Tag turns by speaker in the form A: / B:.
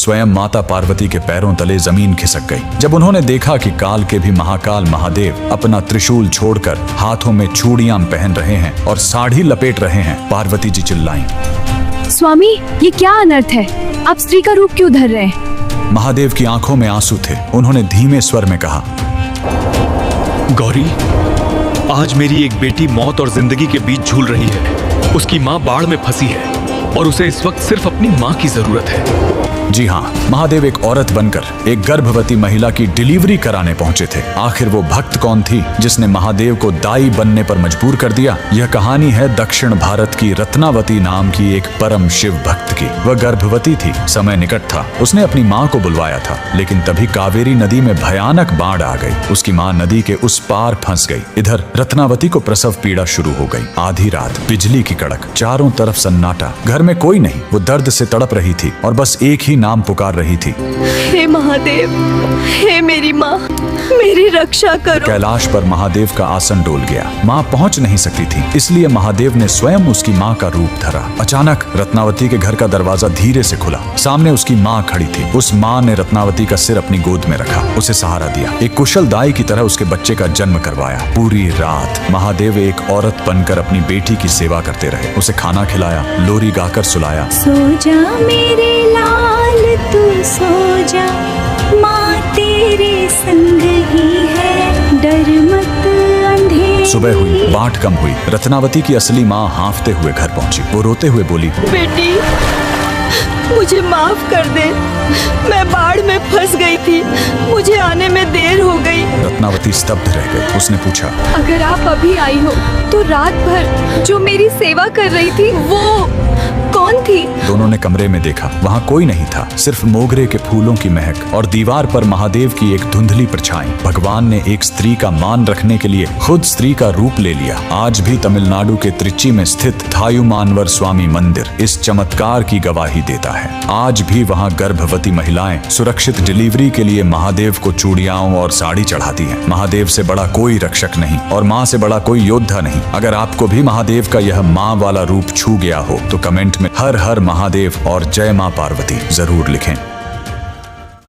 A: स्वयं माता पार्वती के पैरों तले जमीन खिसक गई। जब उन्होंने देखा कि काल के भी महाकाल महादेव अपना त्रिशूल छोड़कर हाथों में चूड़ियां पहन रहे हैं और साड़ी लपेट रहे हैं, पार्वती जी चिल्लाईं,
B: स्वामी ये क्या अनर्थ है, आप स्त्री का रूप क्यों धर रहे हैं?
A: महादेव की आंखों में आंसू थे। उन्होंने धीमे स्वर में कहा,
C: गौरी, आज मेरी एक बेटी मौत और जिंदगी के बीच झूल रही है। उसकी माँ बाढ़ में फंसी है और उसे इस वक्त सिर्फ अपनी माँ की जरूरत है।
A: जी हाँ, महादेव एक औरत बनकर एक गर्भवती महिला की डिलीवरी कराने पहुंचे थे। आखिर वो भक्त कौन थी जिसने महादेव को दाई बनने पर मजबूर कर दिया? यह कहानी है दक्षिण भारत की रत्नावती नाम की एक परम शिव भक्त की। वह गर्भवती थी, समय निकट था। उसने अपनी माँ को बुलवाया था, लेकिन तभी कावेरी नदी में भयानक बाढ़ आ गई। उसकी माँ नदी के उस पार फंस गई। इधर रत्नावती को प्रसव पीड़ा शुरू हो गई। आधी रात, बिजली की कड़क, चारों तरफ सन्नाटा, घर में कोई नहीं। वो दर्द से तड़प रही थी और बस एक ही नाम पुकार रही थी,
B: हे महादेव, हे मेरी माँ, मेरी रक्षा करो।
A: कैलाश पर महादेव का आसन डोल गया। माँ पहुंच नहीं सकती थी, इसलिए महादेव ने स्वयं उसकी माँ का रूप धरा। अचानक रत्नावती के घर का दरवाजा धीरे से खुला। सामने उसकी माँ खड़ी थी। उस माँ ने रत्नावती का सिर अपनी गोद में रखा, उसे सहारा दिया, एक कुशल दाई की तरह उसके बच्चे का जन्म करवाया। पूरी रात महादेव एक औरत बनकर अपनी बेटी की सेवा करते रहे। उसे खाना खिलाया, लोरी गाकर सुलाया।
D: सो जा मेरे लाल तू सो जा, माँ तेरे संग ही है, डर मत अंधेरे।
A: सुबह हुई, बाट कम हुई। रत्नावती की असली माँ हांफते हुए घर पहुंची। वो रोते हुए बोली,
B: बेटी, मुझे माफ कर दे, मैं बाढ़ में फंस गई थी, मुझे आने में देर हो गई।
A: रत्नावती स्तब्ध रह गई। उसने पूछा,
B: अगर आप अभी आई हो तो रात भर जो मेरी सेवा कर रही थी वो कौन थी?
A: दोनों ने कमरे में देखा। वहाँ कोई नहीं था, सिर्फ मोगरे के फूलों की महक और दीवार पर महादेव की एक धुंधली परछाई। भगवान ने एक स्त्री का मान रखने के लिए खुद स्त्री का रूप ले लिया। आज भी तमिलनाडु के त्रिची में स्थित थायुमानवर स्वामी मंदिर इस चमत्कार की गवाही देता है। आज भी वहाँ गर्भवती महिलाएं सुरक्षित डिलीवरी के लिए महादेव को चूड़ियाओं और साड़ी चढ़ाती हैं। महादेव से बड़ा कोई रक्षक नहीं और माँ से बड़ा कोई योद्धा नहीं। अगर आपको भी महादेव का यह माँ वाला रूप छू गया हो तो कमेंट में हर हर महादेव और जय माँ पार्वती जरूर लिखें।